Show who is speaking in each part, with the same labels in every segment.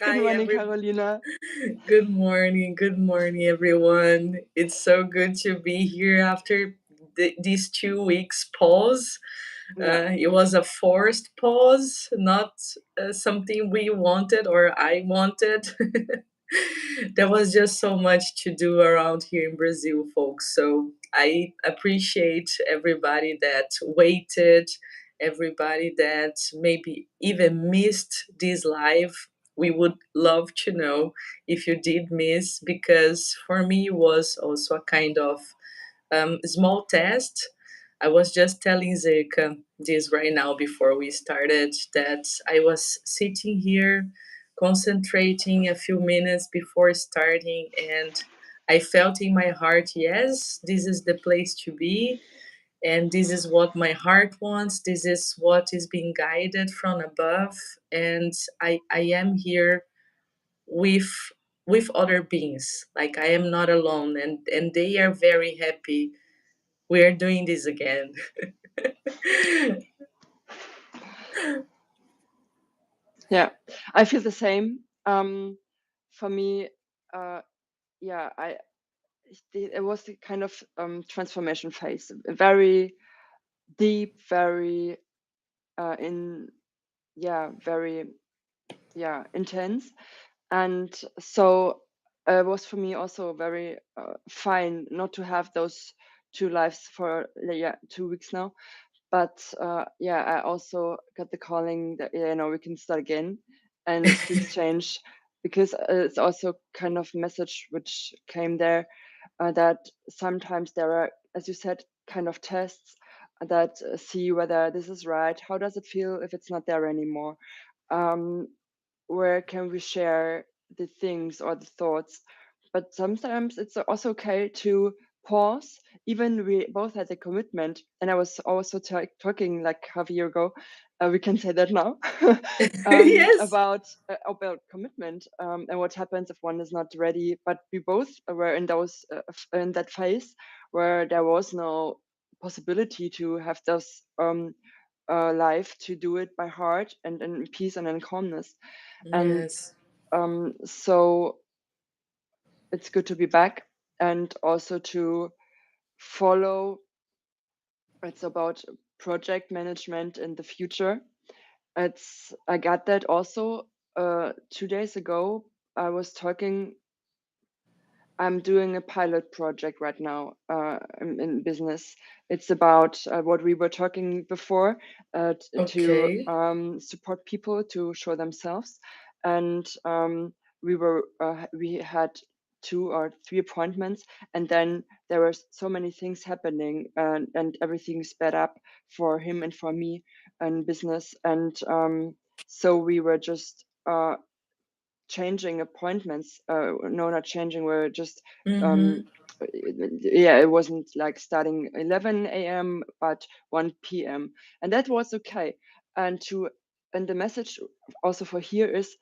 Speaker 1: Good
Speaker 2: Hi,
Speaker 1: morning, Carolina.
Speaker 2: Good morning, everyone. It's so good to be here after these 2 weeks pause.
Speaker 1: Yeah,
Speaker 2: It was a forced pause, not something we wanted or I wanted. There was just so much to do around here in Brazil, folks. So I appreciate everybody that waited, everybody that maybe even missed this live. We would love to know if you did miss, because for me it was also a kind of small test. I was just telling Zeka this right now before we started, that I was sitting here concentrating a few minutes before starting, and I felt in my heart, yes, this is the place to be, and this is what my heart wants, this is what is being guided from above, and I am here with other beings, like I am not alone, and they are very happy we are doing this again.
Speaker 1: yeah. I feel the same. For me, uh, yeah, it was a kind of transformation phase, very deep, very in, yeah, very, yeah, intense, and so it was for me also very fine not to have those two lives for, yeah, 2 weeks now. But yeah, I also got the calling that, yeah, we can start again and to exchange, because it's also kind of message which came there, that sometimes there are, as you said, kind of tests that see whether this is right. How does it feel if it's not there anymore? Um, where can we share the things or the thoughts? But sometimes it's also okay to pause. Even we both had a commitment, and I was also talking like half a year ago. We can say that now,
Speaker 2: Yes.
Speaker 1: about commitment, and what happens if one is not ready. But we both were in those in that phase where there was no possibility to have those life, to do it by heart and in peace and in calmness. And
Speaker 2: Yes.
Speaker 1: so it's good to be back, and also to follow. It's about project management in the future. I got that also 2 days ago. I was talking. I'm doing a pilot project right now in business. It's about what we were talking before, to
Speaker 2: Okay.
Speaker 1: support people to show themselves. And we had 2 or 3 appointments, and then there were so many things happening, and everything sped up for him and for me in business. And so we were just changing appointments. No, not changing. We're just
Speaker 2: Mm-hmm.
Speaker 1: um, yeah, it wasn't like starting 11 a.m. but 1 p.m. and that was okay. And the message also for here is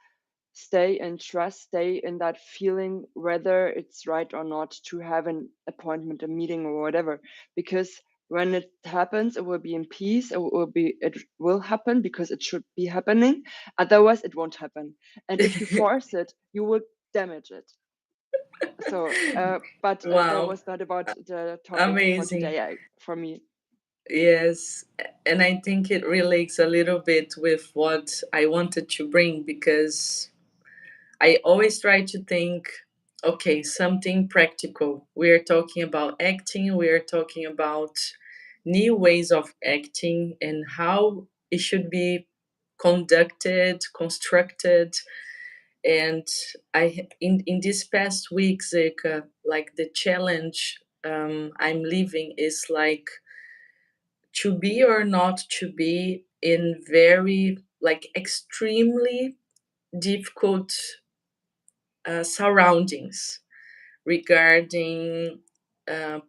Speaker 1: stay and trust, stay in that feeling whether it's right or not to have an appointment, a meeting, or whatever, because when it happens, it will be in peace. It will happen because it should be happening. Otherwise, it won't happen. And if you force it, you will damage it. So, but that
Speaker 2: Wow.
Speaker 1: was not about the topic for
Speaker 2: Amazing.
Speaker 1: today, for me.
Speaker 2: Yes. And I think it relates a little bit with what I wanted to bring, because I always try to think, okay, something practical. We are talking about acting, we are talking about new ways of acting and how it should be conducted, constructed. And in these past weeks, like the challenge I'm living is like to be or not to be in very like extremely difficult surroundings regarding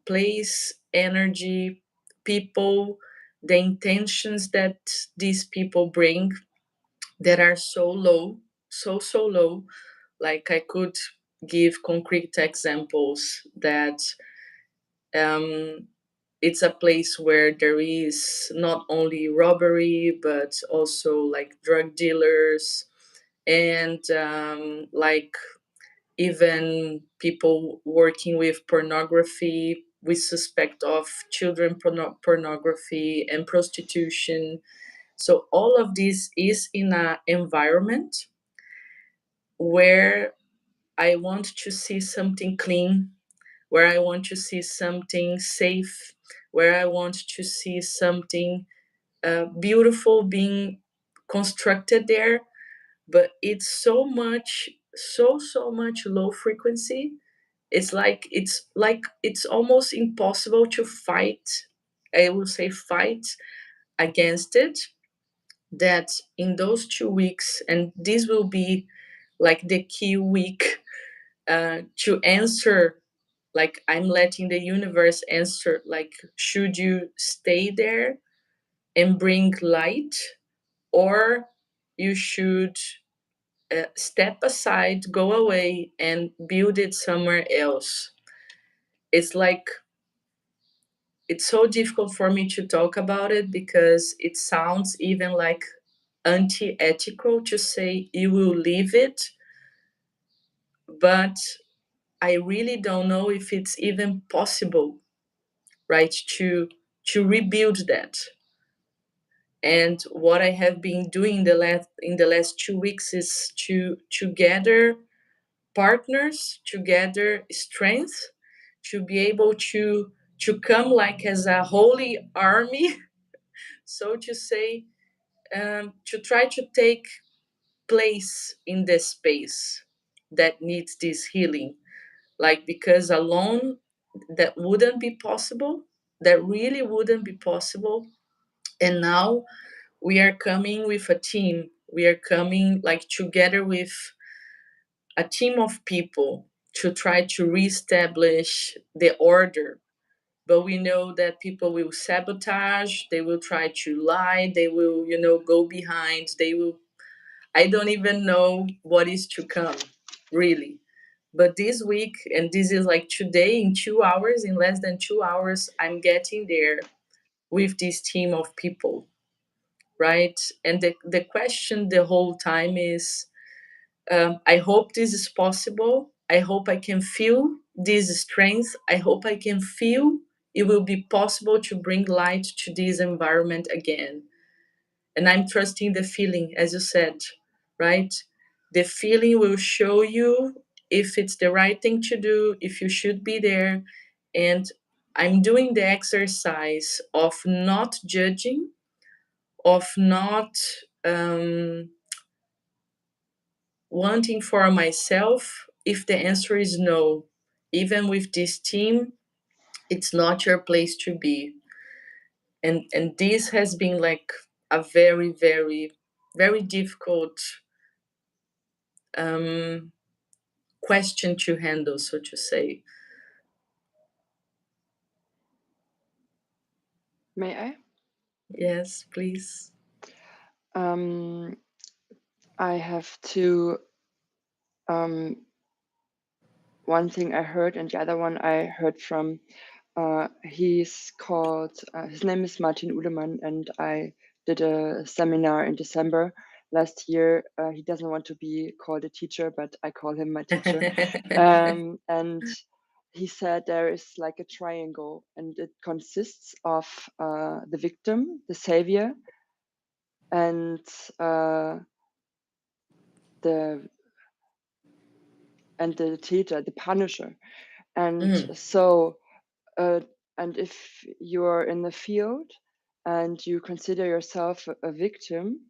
Speaker 2: place, energy, people, the intentions that these people bring that are so low, so low. Like I could give concrete examples that um, it's a place where there is not only robbery but also like drug dealers and like even people working with pornography, we suspect of children pornography and prostitution. So all of this is in an environment where I want to see something clean, where I want to see something safe, where I want to see something beautiful being constructed there. But it's so much, so much low frequency. It's almost impossible to fight. I will say fight against it. That in those 2 weeks, and this will be like the key week to answer, like I'm letting the universe answer, like should you stay there and bring light, or you should step aside, go away and build it somewhere else. It's like it's so difficult for me to talk about it because it sounds even like anti-ethical to say you will leave it, but I really don't know if it's even possible, right, to rebuild that. And what I have been doing in the last 2 weeks is to gather partners, to gather strength, to be able to come like as a holy army, so to say, to try to take place in the space that needs this healing. Like, because alone, that wouldn't be possible. That really wouldn't be possible. And now we are coming with a team. We are coming like together with a team of people to try to reestablish the order. But we know that people will sabotage, they will try to lie, they will, go behind, they will. I don't even know what is to come, really. But this week, and this is like today, in 2 hours, in less than 2 hours, I'm getting there with this team of people, right? And the question the whole time is, I hope this is possible. I hope I can feel this strength. I hope I can feel it will be possible to bring light to this environment again. And I'm trusting the feeling, as you said, right? The feeling will show you if it's the right thing to do, if you should be there. And I'm doing the exercise of not judging, of not wanting for myself. If the answer is no, even with this team, it's not your place to be. And this has been like a very, very, very difficult um, question to handle, so to say.
Speaker 1: May I?
Speaker 2: Yes, please.
Speaker 1: Um, I have two. One thing I heard, and the other one I heard from. He's called. His name is Martin Uhlemann, and I did a seminar in December last year. He doesn't want to be called a teacher, but I call him my teacher. And he said there is like a triangle, and it consists of the victim, the savior, and the teacher, the punisher. And
Speaker 2: Mm,
Speaker 1: so, and if you're in the field and you consider yourself a victim,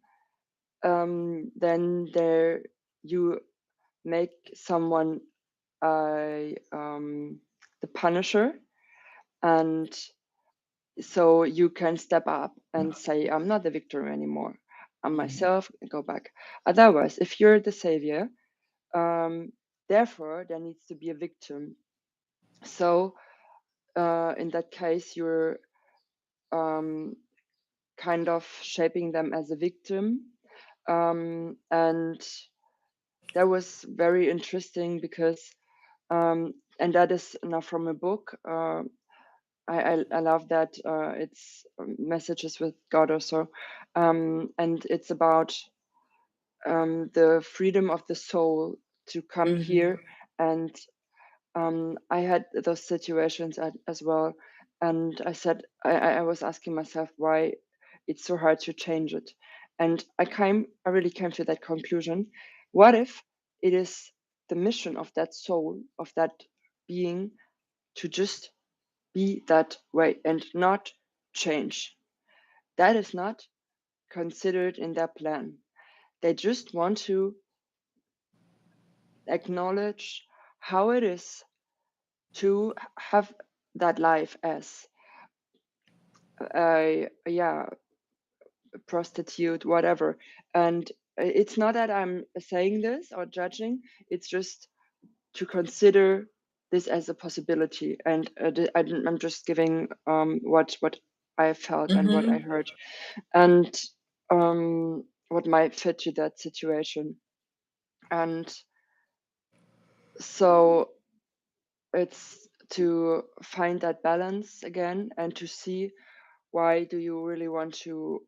Speaker 1: then there you make someone the punisher, and so you can step up and say, I'm not the victim anymore, I'm myself, go back. Otherwise, if you're the savior, therefore there needs to be a victim. So in that case, you're kind of shaping them as a victim. And that was very interesting because, and that is now from a book. I love that it's Messages with God or so, and it's about the freedom of the soul to come
Speaker 2: Mm-hmm.
Speaker 1: here. And I had those situations as well, and I said I was asking myself why it's so hard to change it, and I really came to that conclusion. What if it is the mission of that soul, of that being, to just be that way and not change? That is not considered in their plan. They just want to acknowledge how it is to have that life as a prostitute, whatever. And it's not that I'm saying this or judging, it's just to consider this as a possibility. And I'm just giving what I felt and what I
Speaker 2: Mm-hmm.
Speaker 1: heard, and what might fit to that situation. And so it's to find that balance again and to see why do you really want to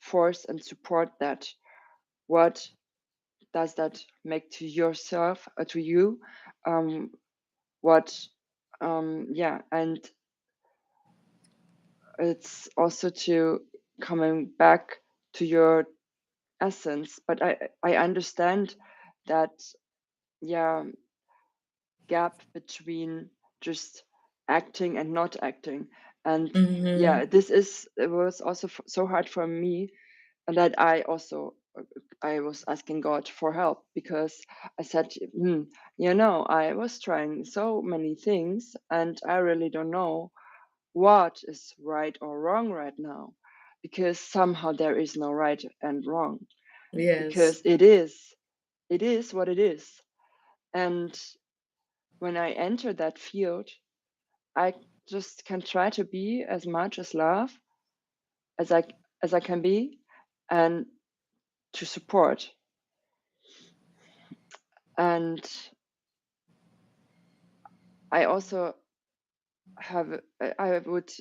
Speaker 1: force and support that. What does that make to yourself, to you? What and it's also to coming back to your essence. But I understand that gap between just acting and not acting. And
Speaker 2: Mm-hmm.
Speaker 1: it was also so hard for me, and that I was asking God for help, because I said, I was trying so many things and I really don't know what is right or wrong right now, because somehow there is no right and wrong,
Speaker 2: Yes.
Speaker 1: because it is what it is. And when I enter that field, I just can try to be as much as love as I can be, and to support. And I also I would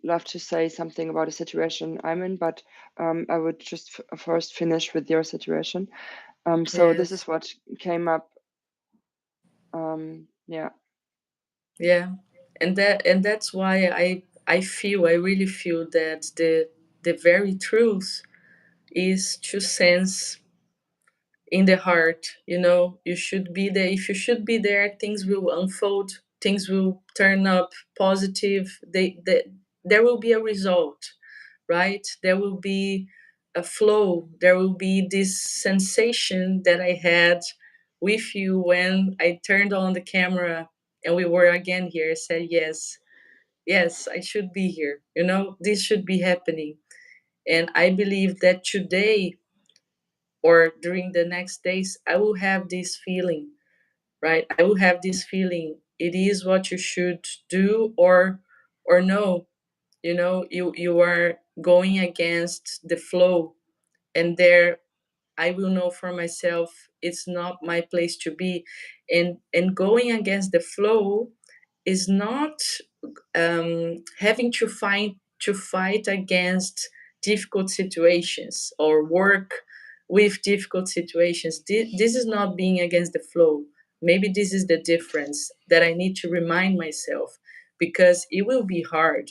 Speaker 1: love to say something about a situation I'm in, but I would just first finish with your situation. So this
Speaker 2: Yes.
Speaker 1: is what came up. Yeah.
Speaker 2: Yeah. And that's why I really feel that the very truth is to sense in the heart. You should be there. If you should be there, things will unfold, things will turn up positive. There will be a result, right? There will be a flow. There will be this sensation that I had with you when I turned on the camera and we were again here. I said, yes, yes, I should be here. This should be happening. And I believe that today or during the next days, I will have this feeling, right? I will have this feeling. It is what you should do, or no. You are going against the flow, and there I will know for myself it's not my place to be. And going against the flow is not having to fight against difficult situations or work with difficult situations. This is not being against the flow. Maybe this is the difference that I need to remind myself, because it will be hard.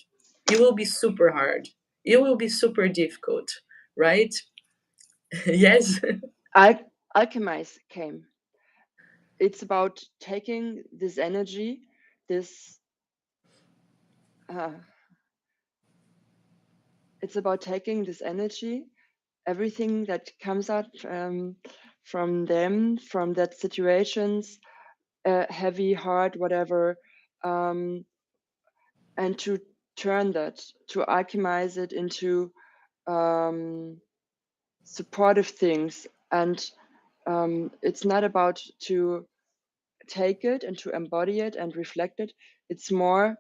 Speaker 2: It will be super hard. It will be super difficult, right? Yes.
Speaker 1: Alchemize came. It's about taking this energy, this uh, it's about taking this energy, everything that comes out from them, from that situations, heavy, hard, whatever, um, and to turn that, to alchemize it into um, supportive things. And it's not about to take it and to embody it and reflect it. It's more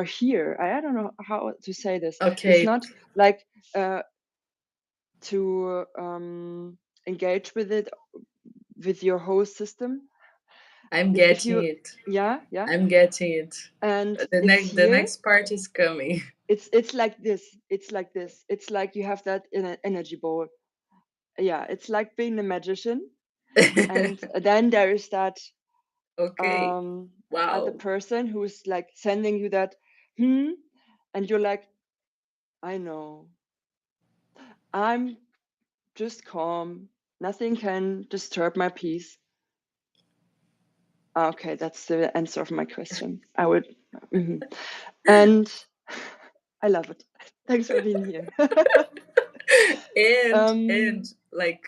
Speaker 1: here. I don't know how to say this. It's
Speaker 2: Okay,
Speaker 1: not like to engage with it with your whole system.
Speaker 2: I'm
Speaker 1: If
Speaker 2: getting
Speaker 1: you,
Speaker 2: it.
Speaker 1: yeah,
Speaker 2: I'm getting it.
Speaker 1: and
Speaker 2: The
Speaker 1: it's
Speaker 2: next the
Speaker 1: here.
Speaker 2: next part is coming.
Speaker 1: It's like this. It's like this. It's like you have that in an energy ball, yeah, it's like being a magician. And then there is that
Speaker 2: Okay.
Speaker 1: other
Speaker 2: Wow.
Speaker 1: person who's like sending you that, and you're like, I know, I'm just calm. Nothing can disturb my peace. Okay, that's the answer of my question. I would, and I love it. Thanks for being here.
Speaker 2: And
Speaker 1: um,
Speaker 2: like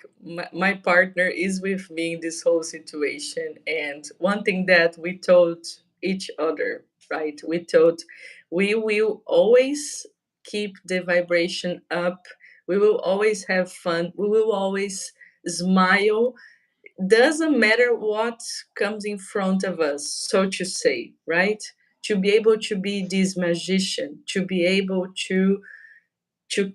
Speaker 2: my partner is with me in this whole situation, and one thing that we told each other, right, we told we will always keep the vibration up, we will always have fun, we will always smile, doesn't matter what comes in front of us, so to say, right, to be able to be this magician, to be able to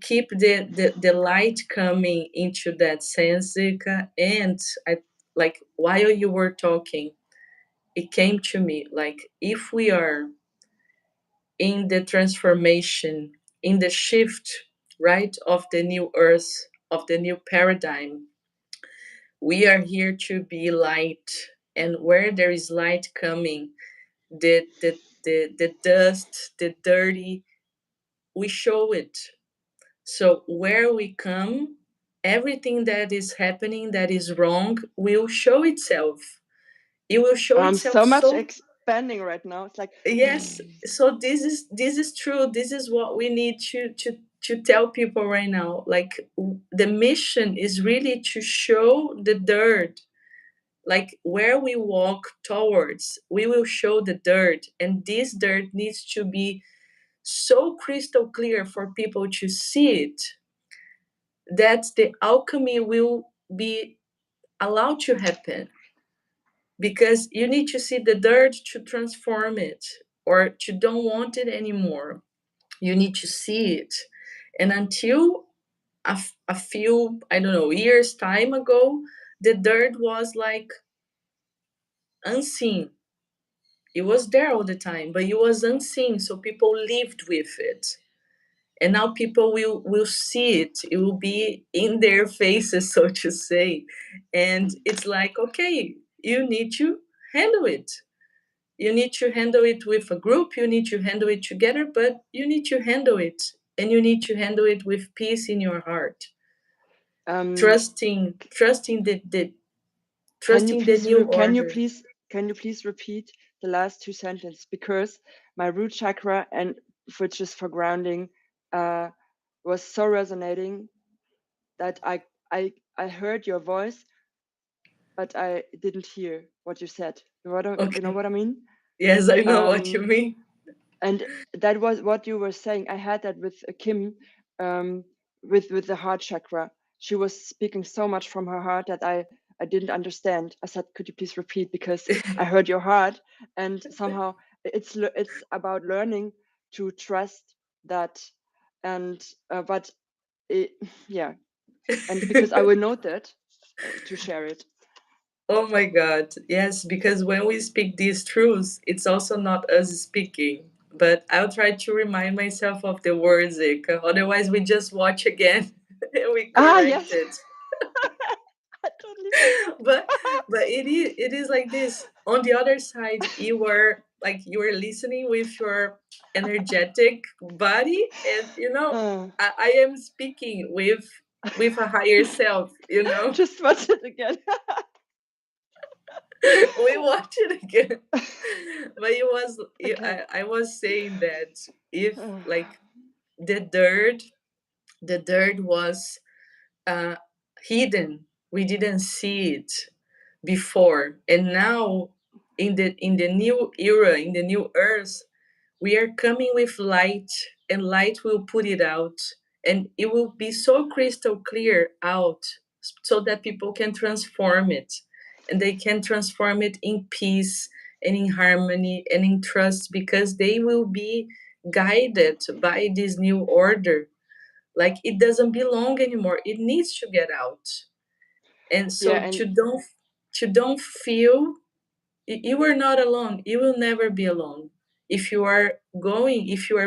Speaker 2: keep the light coming into that sense, Zika. And I, like, while you were talking, it came to me like, if we are in the transformation, in the shift, right, of the new earth, of the new paradigm, we are here to be light. And where there is light coming, the dust, the dirty, we show it. So where we come, everything that is happening that is wrong will show itself. It will show
Speaker 1: I'm
Speaker 2: itself
Speaker 1: so much
Speaker 2: so.
Speaker 1: expanding right now. It's like,
Speaker 2: Yes. So this is true. This is what we need to tell people right now. Like, the mission is really to show the dirt. Like, where we walk towards, we will show the dirt, and this dirt needs to be so crystal clear for people to see it, that the alchemy will be allowed to happen, because you need to see the dirt to transform it, or to don't want it anymore. You need to see it. And until a few, I don't know, years time ago, the dirt was like unseen. It was there all the time, but it was unseen, so people lived with it. And now people will see it, it will be in their faces, so to say. And it's like, okay, you need to handle it, you need to handle it with a group, you need to handle it together, but you need to handle it, and you need to handle it with peace in your heart,
Speaker 1: um,
Speaker 2: trusting the trusting the new order.
Speaker 1: can you please repeat the last two sentences, because my root chakra, and which is for grounding, uh, was so resonating that I heard your voice, but I didn't hear what you said. You know
Speaker 2: Okay.
Speaker 1: what I mean?
Speaker 2: Yes, I know what you
Speaker 1: Um,
Speaker 2: mean.
Speaker 1: and that was what you were saying. I had that with Kim, um, with the heart chakra. She was speaking so much from her heart that I didn't understand. I said, could you please repeat, because I heard your heart, and somehow it's about learning to trust that. And but it, yeah, and because I will note that to share it.
Speaker 2: Oh my God. Yes, because when we speak these truths, it's also not us speaking. But I'll try to remind myself of the words, Eka. Otherwise, we just watch again and we
Speaker 1: Ah,
Speaker 2: correct
Speaker 1: yes.
Speaker 2: it.
Speaker 1: I totally forgot.
Speaker 2: But it is like this. On the other side, you were listening with your energetic body, and
Speaker 1: uh,
Speaker 2: I am speaking with a higher self.
Speaker 1: just watch it again.
Speaker 2: We watch it again. But
Speaker 1: Okay.
Speaker 2: I was saying that, if, like, the dirt the dirt was uh hidden, we didn't see it before, and now, in the new era, in the new earth, we are coming with light, and light will put it out, and it will be so crystal clear out, so that people can transform it, and they can transform it in peace, and in harmony, and in trust, because they will be guided by this new order. Like, it doesn't belong anymore, it needs to get out. And
Speaker 1: Yeah,
Speaker 2: so,
Speaker 1: and
Speaker 2: to don't feel, you are not alone, you will never be alone. If you are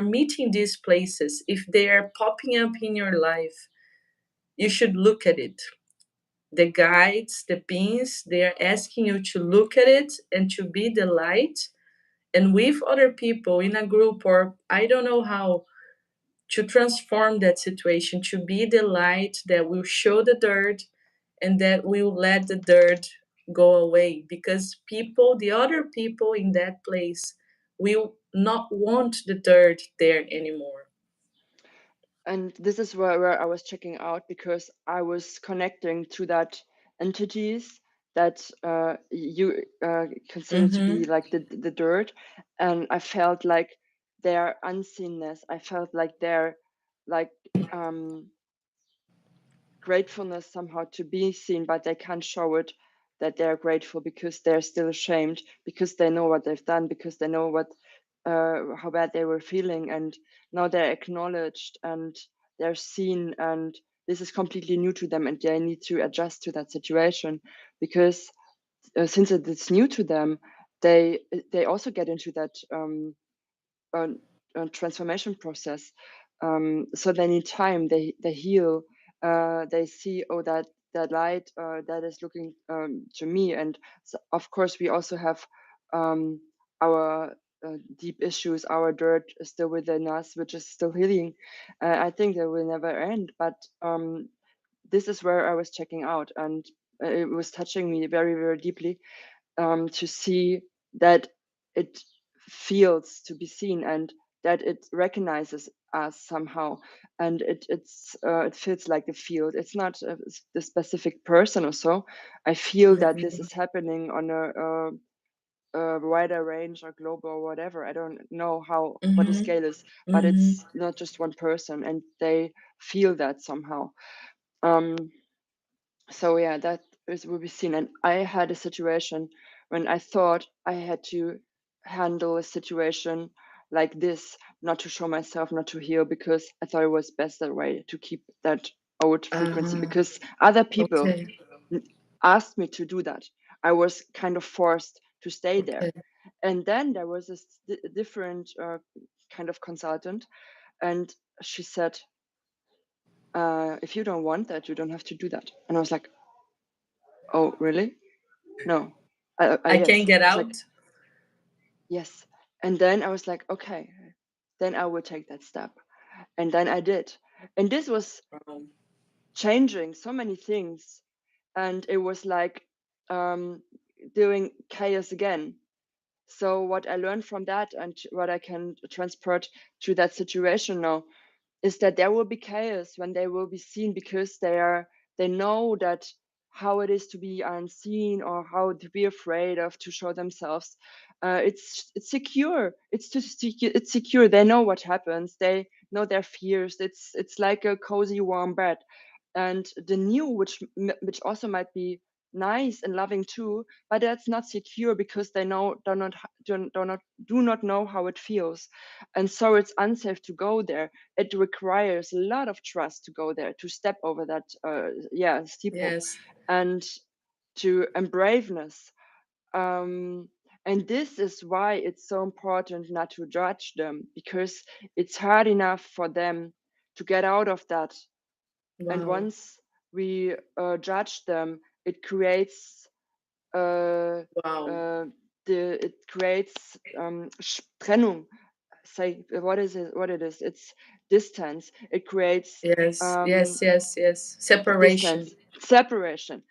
Speaker 2: meeting these places, if they are popping up in your life, you should look at it. the guides, the pins, they are asking you to look at it and to be the light, and with other people in a group, or I don't know how, to transform that situation, to be the light that will show the dirt and that will let the dirt go away, because people, the other people in that place, will not want the dirt there anymore.
Speaker 1: And this is where I was checking out, because I was connecting to that entities that you consider to be
Speaker 2: Mm-hmm.
Speaker 1: like the dirt, and I felt like their unseenness. I felt like their like um, gratefulness somehow to be seen, but they can't show it, that they're grateful, because they're still ashamed, because they know what they've done, because they know what how bad they were feeling, and now they're acknowledged and they're seen, and this is completely new to them, and they need to adjust to that situation, because since it's new to them, they also get into that uh, transformation process. So they need time. They heal. They see, oh, that light that is looking to me. And so of course, we also have our deep issues. Our dirt is still within us, which is still healing. I think they will never end. But this is where I was checking out, and it was touching me very, very deeply, to see that it feels to be seen, and that it recognizes us somehow, and it feels like a field. It's not the specific person or so. I feel that this is happening on a wider range or global or whatever. I don't know how what the
Speaker 2: Mm-hmm.
Speaker 1: scale is, but
Speaker 2: Mm-hmm.
Speaker 1: it's not just one person, and they feel that somehow. Um, so yeah, that will be seen. And I had a situation when I thought I had to handle a situation like this, not to show myself, not to heal, because I thought it was best that way, to keep that old frequency,
Speaker 2: Uh,
Speaker 1: because other people
Speaker 2: okay.
Speaker 1: asked me to do that. I was kind of forced to stay there.
Speaker 2: Okay.
Speaker 1: And then there was this different kind of consultant, and she said, if you don't want that, you don't have to do that. And I was like, oh, really? No.
Speaker 2: I
Speaker 1: Yes.
Speaker 2: can get
Speaker 1: I was like,
Speaker 2: out.
Speaker 1: yes. And then I was like, okay, then I will take that step. And then I did. And this was
Speaker 2: Wow.
Speaker 1: changing so many things. And it was like um, doing chaos again. So what I learned from that, and what I can transport to that situation now, is that there will be chaos when they will be seen, because they know that how it is to be unseen, or how to be afraid of to show themselves. It's secure. It's secure. They know what happens. They know their fears. It's like a cozy warm bed. And the new, which also might be nice and loving too, but that's not secure, because they know do not know how it feels, and so it's unsafe to go there. It requires a lot of trust to go there, to step over that steeple,
Speaker 2: Yes.
Speaker 1: and and braveness. um, and this is why it's so important not to judge them, because it's hard enough for them to get out of that. And
Speaker 2: Wow.
Speaker 1: once we judge them, it creates uh,
Speaker 2: Wow.
Speaker 1: uh, it creates Trennung. Say what is it? What it is? It's distance. It creates
Speaker 2: Yes.
Speaker 1: um,
Speaker 2: Yes. Yes. Yes. Separation.
Speaker 1: distance, separation,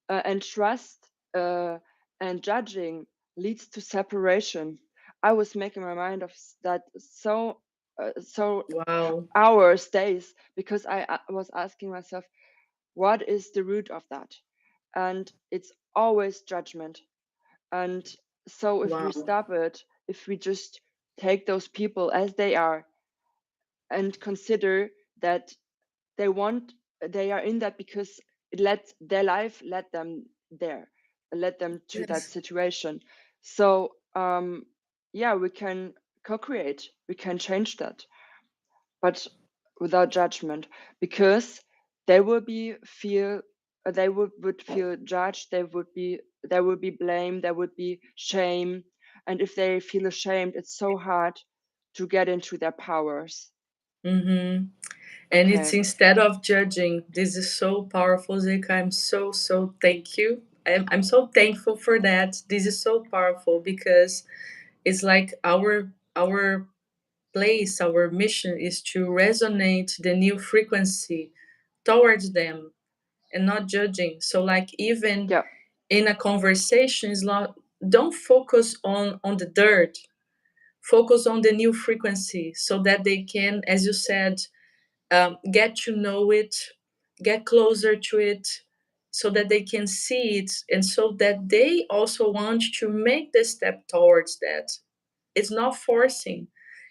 Speaker 1: and trust and judging leads to separation. I was making my mind of that so
Speaker 2: Wow.
Speaker 1: hours, days, because I was asking myself, what is the root of that? And it's always judgment. And so if we
Speaker 2: Wow.
Speaker 1: stop it, if we just take those people as they are, and consider that they want they are in that because their life led them there, led them to that
Speaker 2: Yes.
Speaker 1: situation. So yeah, we can co-create, we can change that, but without judgment, because they will be feel would feel judged. There would be blame, there would be shame, and if they feel ashamed, it's so hard to get into their powers.
Speaker 2: Mm-hmm. And it's
Speaker 1: Okay.
Speaker 2: instead of judging. This is so powerful, Zika. I'm so thank you. I'm so thankful for that. This is so powerful because it's like our place, our mission is to resonate the new frequency towards them and not judging. So like even
Speaker 1: Yeah.
Speaker 2: in a conversation is not, don't focus on the dirt, focus on the new frequency so that they can, as you said, get to know it, get closer to it, so that they can see it, and so that they also want to make the step towards that. It's not forcing,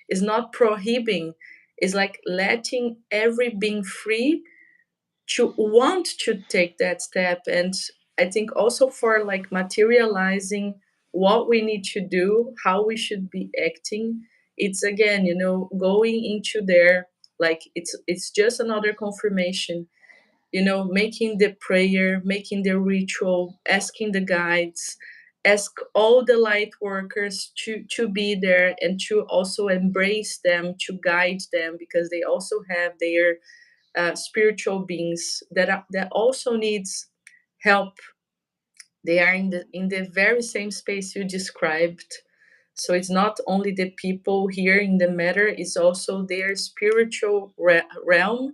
Speaker 2: it's not prohibiting, it's like letting every being free to want to take that step. And I think also for like materializing what we need to do, how we should be acting, it's again, going into there, like it's just another confirmation, making the prayer, making the ritual, asking the guides, ask all the light workers to be there and to also embrace them, to guide them, because they also have their spiritual beings that also needs help. They are in the very same space you described. So it's not only the people here in the matter, it's also their spiritual realm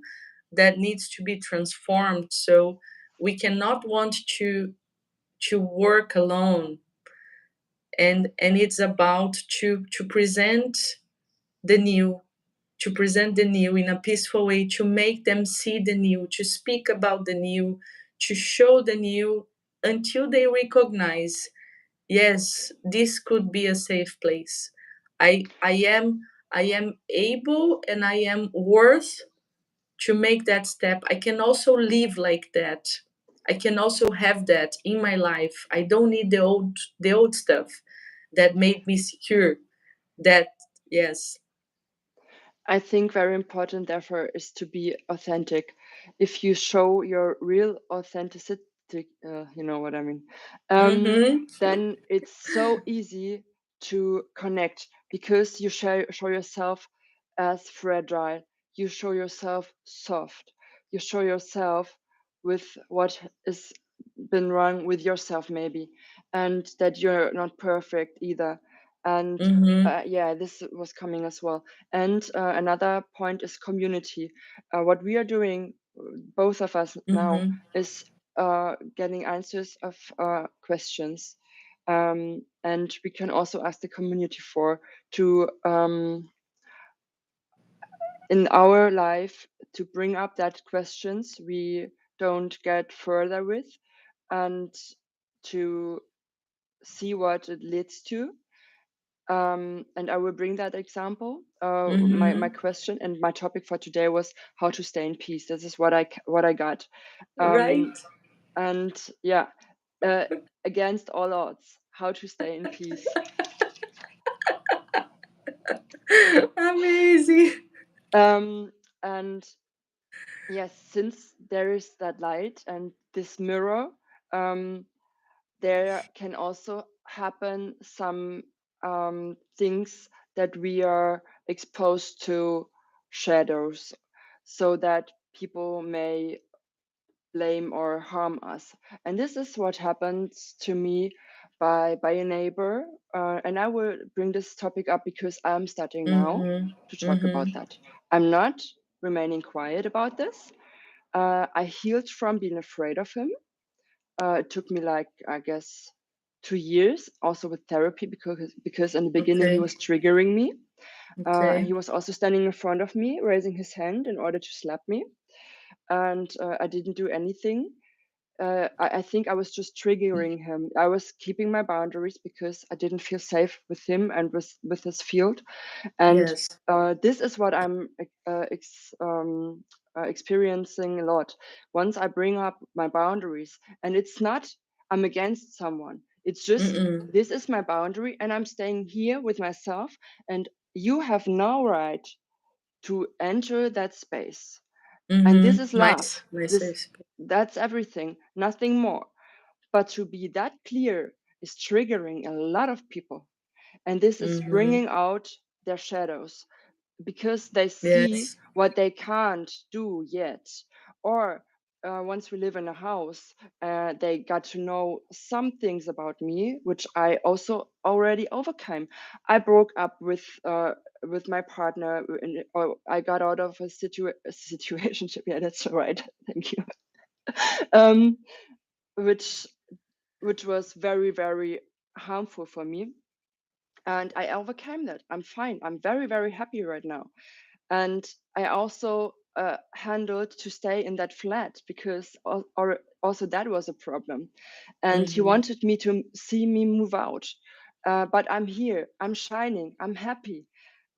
Speaker 2: that needs to be transformed. So we cannot want to work alone. And it's about to present the new, to present the new in a peaceful way, to make them see the new, to speak about the new, to show the new, until they recognize, yes, this could be a safe place. I am able and I am worth to make that step. I can also live like that. I can also have that in my life. I don't need the old stuff that made me secure. That, yes.
Speaker 1: I think very important, therefore, is to be authentic. If you show your real authenticity, you know what I mean,
Speaker 2: Mm-hmm.
Speaker 1: then it's so easy to connect because you show yourself as fragile. You show yourself soft. You show yourself with what is been wrong with yourself, maybe, and that you're not perfect either. And
Speaker 2: Mm-hmm.
Speaker 1: yeah, this was coming as well. And another point is community. What we are doing, both of us now,
Speaker 2: Mm-hmm.
Speaker 1: is getting answers of questions. And we can also ask the community for to in our life to bring up that questions we don't get further with, and to see what it leads to. And I will bring that example. My
Speaker 2: Mm-hmm.
Speaker 1: question and my topic for today was how to stay in peace. This is what I got.
Speaker 2: Right.
Speaker 1: And yeah, uh, against all odds, how to stay in peace.
Speaker 2: Amazing.
Speaker 1: And yes, since there is that light and this mirror, um, there can also happen some things that we are exposed to shadows, so that people may blame or harm us. And this is what happens to me by a neighbor. And I will bring this topic up because I'm starting now
Speaker 2: Mm-hmm.
Speaker 1: to talk about
Speaker 2: Mm-hmm.
Speaker 1: that. I'm not remaining quiet about this. I healed from being afraid of him. It took me like, I guess, 2 years, also with therapy, because in the beginning he
Speaker 2: Okay.
Speaker 1: was triggering me. And
Speaker 2: Okay.
Speaker 1: he was also standing in front of me, raising his hand in order to slap me. And I didn't do anything. I think I was just triggering him. I was keeping my boundaries because I didn't feel safe with him and with his field. And
Speaker 2: Yes.
Speaker 1: this is what I'm experiencing a lot. Once I bring up my boundaries, and it's not I'm against someone, it's just
Speaker 2: Mm-mm.
Speaker 1: this is my boundary, and I'm staying here with myself, and you have no right to enter that space. And this
Speaker 2: Mm-hmm.
Speaker 1: is love.
Speaker 2: My
Speaker 1: This
Speaker 2: safe space.
Speaker 1: That's everything, nothing more. But to be that clear is triggering a lot of people, and this is
Speaker 2: Mm-hmm.
Speaker 1: bringing out their shadows. because they see
Speaker 2: Yes.
Speaker 1: what they can't do yet. Or once we live in a house, they got to know some things about me, which I also already overcame. I broke up with my partner, or I got out of a situationship. Yeah, that's right. Thank you. um, which which was very, very harmful for me, and I overcame that. I'm fine. I'm very, very happy right now. And I also handled to stay in that flat because or also that was a problem, and he
Speaker 2: Mm-hmm.
Speaker 1: wanted me to see me move out, but I'm here, I'm shining, I'm happy,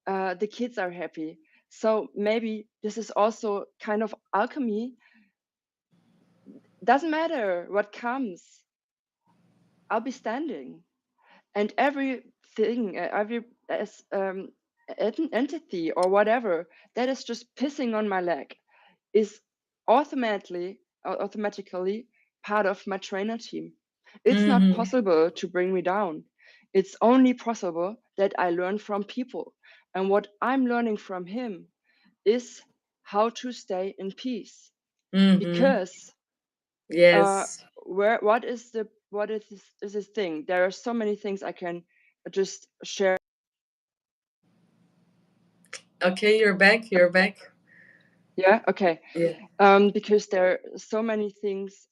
Speaker 1: the kids are happy. So maybe this is also kind of alchemy. Doesn't matter what comes, I'll be standing, and everything, every entity or whatever that is just pissing on my leg is automatically part of my trainer team. It's not
Speaker 2: Mm-hmm.
Speaker 1: possible to bring me down. It's only possible that I learn from people. And what I'm learning from him is how to stay in peace.
Speaker 2: Mm-hmm.
Speaker 1: Because uh,
Speaker 2: Yes.
Speaker 1: what is this thing? There are so many things I can just share.
Speaker 2: Okay, you're back. You're back.
Speaker 1: Yeah, okay.
Speaker 2: Yeah.
Speaker 1: Because there are so many things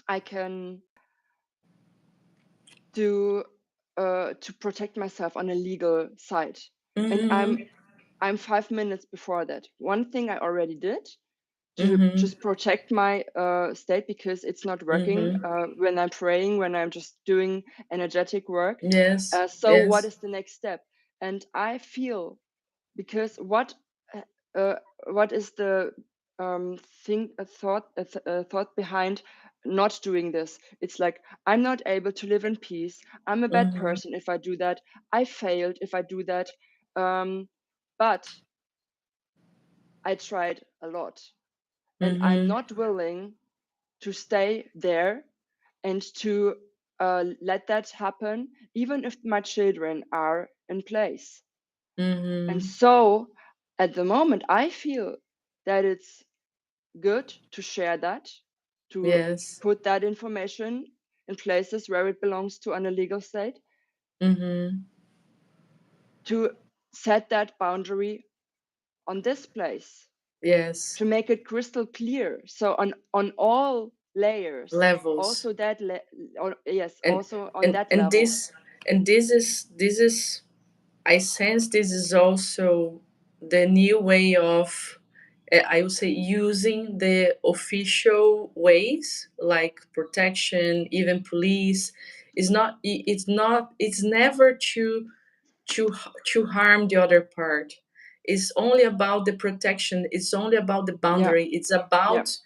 Speaker 1: I can do to protect myself on a legal side. And
Speaker 2: Mm-hmm.
Speaker 1: I'm 5 minutes before that. One thing I already did to
Speaker 2: Mm-hmm.
Speaker 1: just protect my state, because it's not working
Speaker 2: Mm-hmm.
Speaker 1: when I'm praying, when I'm just doing energetic work.
Speaker 2: Yes.
Speaker 1: So what
Speaker 2: Yes.
Speaker 1: is the next step? And I feel, because uh, uh, what is the thing a thought behind not doing this? It's like, I'm not able to live in peace, I'm a bad
Speaker 2: Mm-hmm.
Speaker 1: person if I do that, I failed if I do that. But I tried a lot, and I'm
Speaker 2: Mm-hmm.
Speaker 1: not willing to stay there and to let that happen, even if my children are in place. And
Speaker 2: Mm-hmm.
Speaker 1: so at the moment, I feel that it's good to share that, to
Speaker 2: Yes.
Speaker 1: put that information in places where it belongs to an illegal state,
Speaker 2: Mm-hmm.
Speaker 1: to set that boundary on this place,
Speaker 2: Yes.
Speaker 1: to make it crystal clear. So on all layers,
Speaker 2: Levels.
Speaker 1: also yes,
Speaker 2: and
Speaker 1: also on
Speaker 2: and
Speaker 1: that
Speaker 2: and
Speaker 1: level.
Speaker 2: this is I sense this is also the new way of, I would say, using the official ways like protection, even police. It's never to harm the other part. It's only about the protection, it's only about the
Speaker 1: Yeah,
Speaker 2: boundary, it's
Speaker 1: yeah.
Speaker 2: about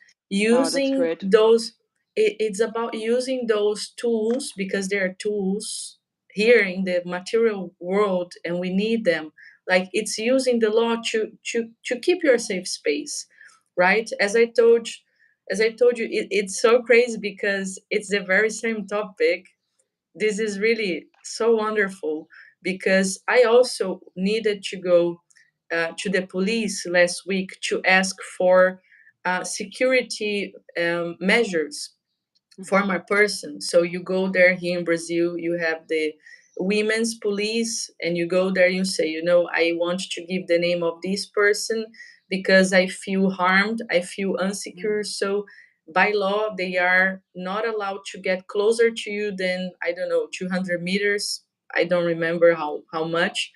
Speaker 1: Oh, that's
Speaker 2: using
Speaker 1: great.
Speaker 2: those, it's about using those tools because they are tools here in the material world and we need them. Like, it's using the law to keep your safe space, right? As I told you, it's so crazy because it's the very same topic. This is really so wonderful because I also needed to go to the police last week to ask for security measures for
Speaker 1: Mhm.
Speaker 2: my person. So you go there here in Brazil, you have the women's police, and you go there, you say, I want to give the name of this person because I feel harmed, I feel
Speaker 1: Mhm.
Speaker 2: unsecure. So by law, they are not allowed to get closer to you than, I don't know, 200 meters. I don't remember how much.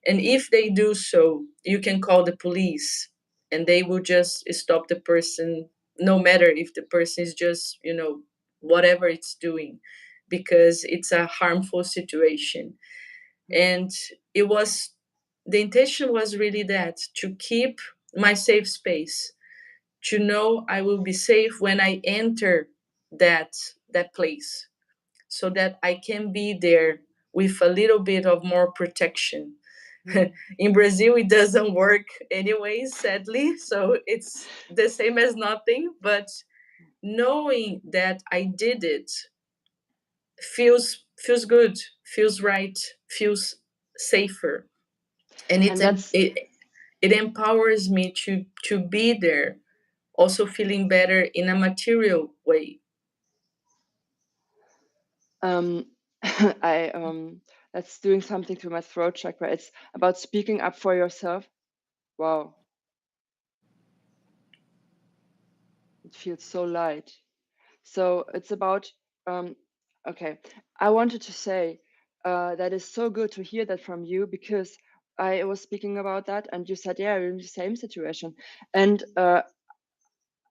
Speaker 2: And if they do so, you can call the police and they will just stop the person, no matter if the person is just, whatever it's doing, because it's a harmful situation.
Speaker 1: Mhm.
Speaker 2: And it was, the intention was really that to keep my safe space, to know I will be safe when I enter that place, so that I can be there with a little bit of more protection.
Speaker 1: Mhm.
Speaker 2: In Brazil, it doesn't work anyways, sadly. So it's the same as nothing. But knowing that I did it feels good, feels right, feels safer. And
Speaker 1: And that's
Speaker 2: it empowers me to be there, also feeling better in a material way.
Speaker 1: um I that's doing something to my throat chakra. It's about speaking up for yourself. Wow, it feels so light. So it's about um okay. I wanted to say that is so good to hear that from you, because I was speaking about that and you said, yeah, you're in the same situation. And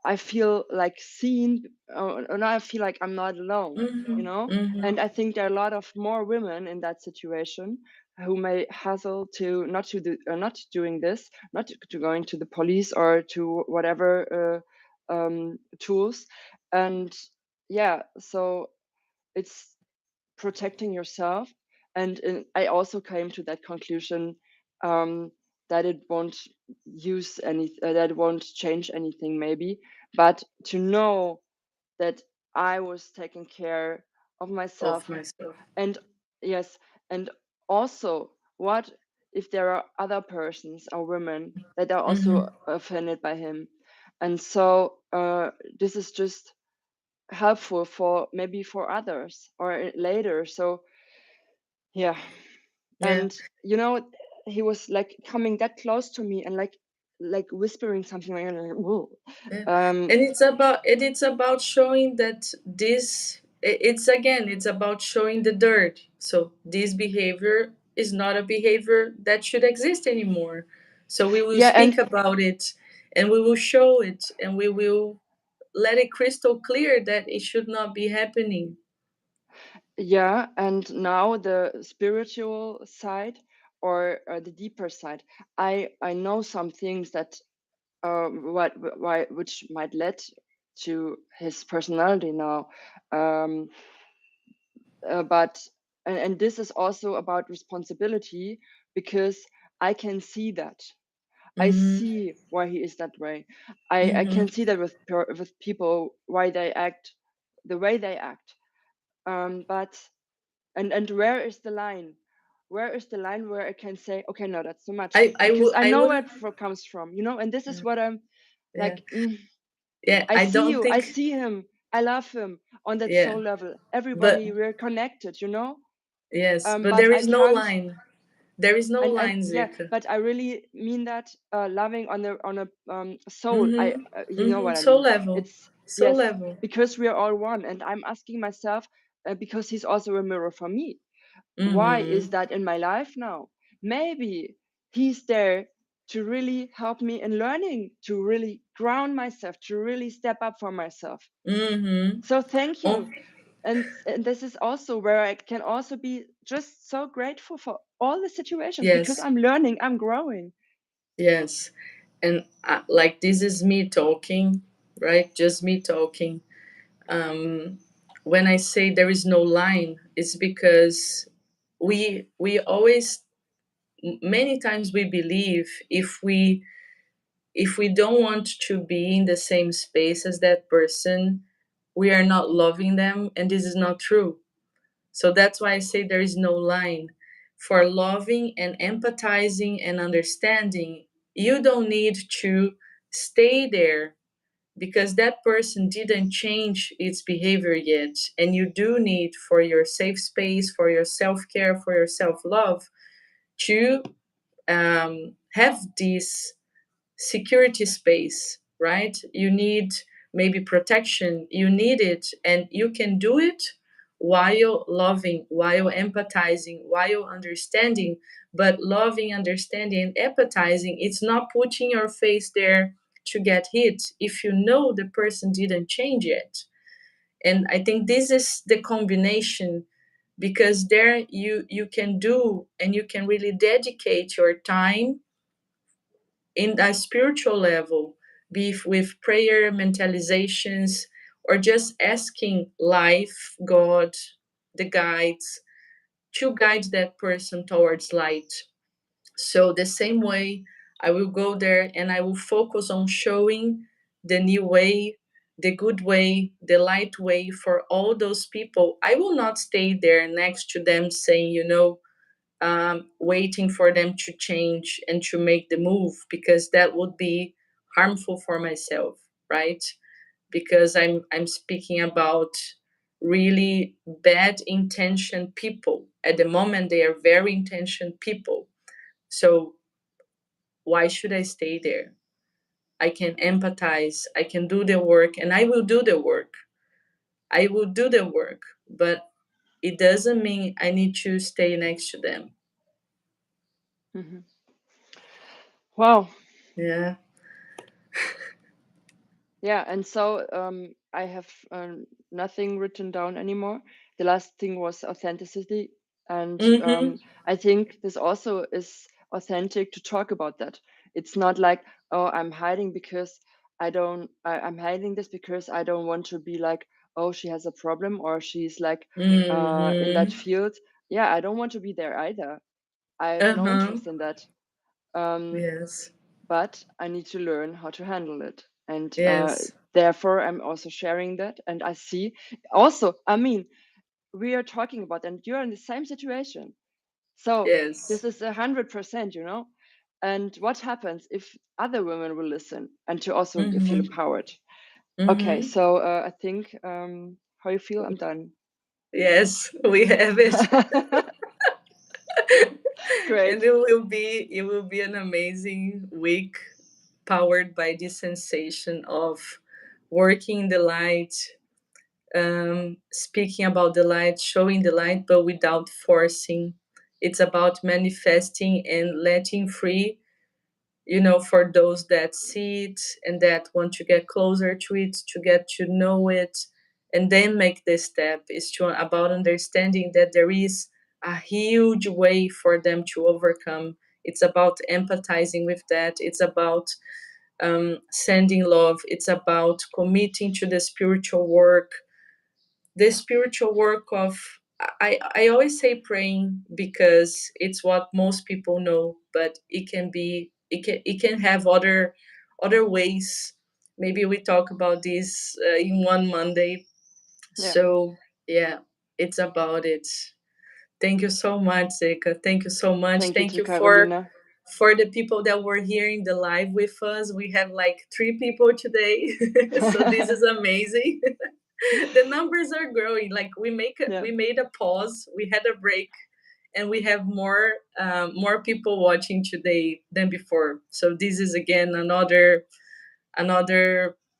Speaker 1: I feel like seen, and I feel like I'm not alone, you
Speaker 2: Mm-hmm.
Speaker 1: know?
Speaker 2: Mm-hmm.
Speaker 1: And I think there are a lot of more women in that situation who may hustle to not to do, not doing this, not to going to the police or to whatever tools. And yeah, so it's protecting yourself. And I also came to that conclusion, um, that it won't use any, that it won't change anything, maybe, but to know that I was taking care of
Speaker 2: Of
Speaker 1: myself.
Speaker 2: myself.
Speaker 1: And yes, and also, what if there are other persons or women that are
Speaker 2: Mm-hmm.
Speaker 1: also offended by him? And so this is just helpful for maybe for others or later. So yeah.
Speaker 2: Yeah.
Speaker 1: And you know, he was like coming that close to me and like whispering something like, whoa.
Speaker 2: Yeah.
Speaker 1: um
Speaker 2: And it's about showing that it's about showing the dirt. So this behavior is not a behavior that should exist anymore. So we will
Speaker 1: yeah.
Speaker 2: speak about it, and we will show it, and we will let it crystal clear that it should not be happening.
Speaker 1: And now the spiritual side, or the deeper side, I know some things that what why which might lead to his personality now. um but and this is also about responsibility, because I can see that. I
Speaker 2: Mm-hmm.
Speaker 1: see why he is that way. I
Speaker 2: Mm-hmm.
Speaker 1: can see that with people, why they act the way they act. But and where is the line? Where is the line where I can say, okay, no, that's too much, because I
Speaker 2: I
Speaker 1: know
Speaker 2: would.
Speaker 1: where it comes from, you know. And this is what I'm
Speaker 2: Yeah.
Speaker 1: like.
Speaker 2: Yeah.
Speaker 1: I
Speaker 2: I
Speaker 1: see
Speaker 2: don't
Speaker 1: you. I
Speaker 2: think.
Speaker 1: see him. I love him on that
Speaker 2: Yeah.
Speaker 1: soul level.
Speaker 2: But
Speaker 1: Everybody, we're connected, you know.
Speaker 2: yes, but
Speaker 1: But
Speaker 2: there
Speaker 1: I
Speaker 2: is no
Speaker 1: can't.
Speaker 2: line. There is no
Speaker 1: And
Speaker 2: line,
Speaker 1: yeah,
Speaker 2: Zirka.
Speaker 1: but I really mean that, loving on a soul. I
Speaker 2: Mm-hmm.
Speaker 1: You know
Speaker 2: Mm-hmm.
Speaker 1: what I
Speaker 2: Soul
Speaker 1: mean.
Speaker 2: level.
Speaker 1: It's
Speaker 2: Soul
Speaker 1: yes,
Speaker 2: level.
Speaker 1: because we are all one, and I'm asking myself, because he's also a mirror for me. Why is
Speaker 2: Mm-hmm.
Speaker 1: that in my life now? Maybe he's there to really help me in learning, to really ground myself, to really step up for myself.
Speaker 2: Mm-hmm.
Speaker 1: So thank
Speaker 2: Oh,
Speaker 1: you. And this is also where I can also be just so grateful for all the situations, because
Speaker 2: yes.
Speaker 1: I'm learning, I'm growing.
Speaker 2: Yes. And like this is me talking, right? Just me talking. Um, when I say there is no line, it's because we always many times we believe if we don't want to be in the same space as that person, we are not loving them, and this is not true. So that's why I say there is no line. For loving and empathizing and understanding, you don't need to stay there because that person didn't change its behavior yet. And you do need, for your safe space, for your self care, for your self love, to have this security space, right? You need maybe protection, you need it, and you can do it while loving, while empathizing, while understanding. But loving, understanding, and empathizing, it's not putting your face there to get hit if you know the person didn't change yet. And I think this is the combination, because there you can do and you can really dedicate your time in a spiritual level, be it with prayer, mentalizations, or just asking life, God, the guides, to guide that person towards light. So, the same way, I will go there and I will focus on showing the new way, the good way, the light way for all those people. I will not stay there next to them saying, waiting for them to change and to make the move, because that would be harmful for myself, right? Because I'm speaking about really bad intention people. At the moment, they are very intention people. So why should I stay there? I can empathize, I can do the work, and I will do the work. I will do the work, but it doesn't mean I need to stay next to them.
Speaker 1: Mm-hmm. Wow.
Speaker 2: Yeah.
Speaker 1: Yeah, and so I have nothing written down anymore. The last thing was authenticity, and
Speaker 2: Mm-hmm.
Speaker 1: I think this also is authentic to talk about that. It's not like, oh, I'm hiding because I'm hiding this because I don't want to be like, oh, she has a problem or she's like in that
Speaker 2: Mm-hmm.
Speaker 1: field. Yeah, I don't want to be there either. I have no
Speaker 2: Uh-huh.
Speaker 1: interest in that. Um,
Speaker 2: Yes.
Speaker 1: but I need to learn how to handle it. And
Speaker 2: Yes.
Speaker 1: therefore, I'm also sharing that. And I see also, I mean, we are talking about, and you're in the same situation. So this
Speaker 2: Yes.
Speaker 1: is 100%, you know. And what happens if other women will listen and to also feel
Speaker 2: Mm-hmm.
Speaker 1: empowered? Okay,
Speaker 2: Mm-hmm.
Speaker 1: so I think how you feel, I'm done.
Speaker 2: Yes, we have it. And
Speaker 1: Great.
Speaker 2: it will be an amazing week, powered by this sensation of working the light, speaking about the light, showing the light, but without forcing. It's about manifesting and letting free, for those that see it and that want to get closer to it, to get to know it, and then make this step. Is to about understanding that there is a huge way for them to overcome. It's about empathizing with that. It's about sending love. It's about committing to the spiritual work, of, I always say praying, because it's what most people know, but it can have other ways. Maybe we talk about this in one Monday.
Speaker 1: Yeah.
Speaker 2: So yeah, it's about it. Thank you so much, Zeka. Thank you so much.
Speaker 1: Thank you
Speaker 2: Thank
Speaker 1: to
Speaker 2: you for
Speaker 1: Carolina.
Speaker 2: the people that were here in the live with us. We have like 3 people today, so this is amazing. The numbers are growing. Like
Speaker 1: Yeah.
Speaker 2: we made a pause, we had a break, and we have more people watching today than before. So this is again another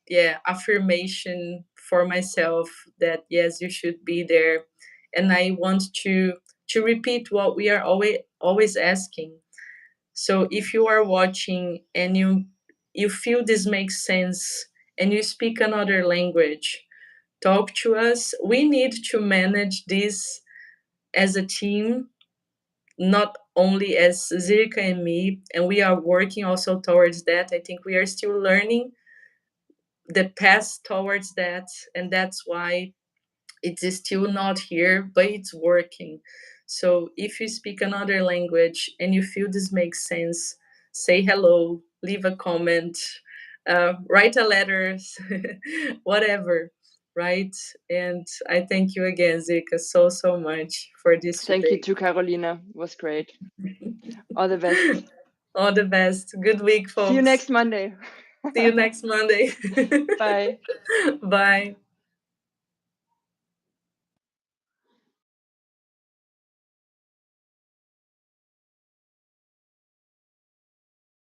Speaker 2: yeah, affirmation for myself that yes, you should be there. And I want to repeat what we are always asking. So if you are watching and you feel this makes sense, and you speak another language, talk to us. We need to manage this as a team, not only as Zirka and me, and we are working also towards that. I think we are still learning the path towards that, and that's why it is still not here, but it's working. So if you speak another language and you feel this makes sense, say hello, leave a comment, write a letter, whatever, right? And I thank you again, Zika, so much for this
Speaker 1: Thank you
Speaker 2: today.
Speaker 1: to Carolina. It was great. All the best.
Speaker 2: All the best. Good week,
Speaker 1: See you
Speaker 2: folks.
Speaker 1: next Monday.
Speaker 2: See you next Monday.
Speaker 1: Bye.
Speaker 2: Bye.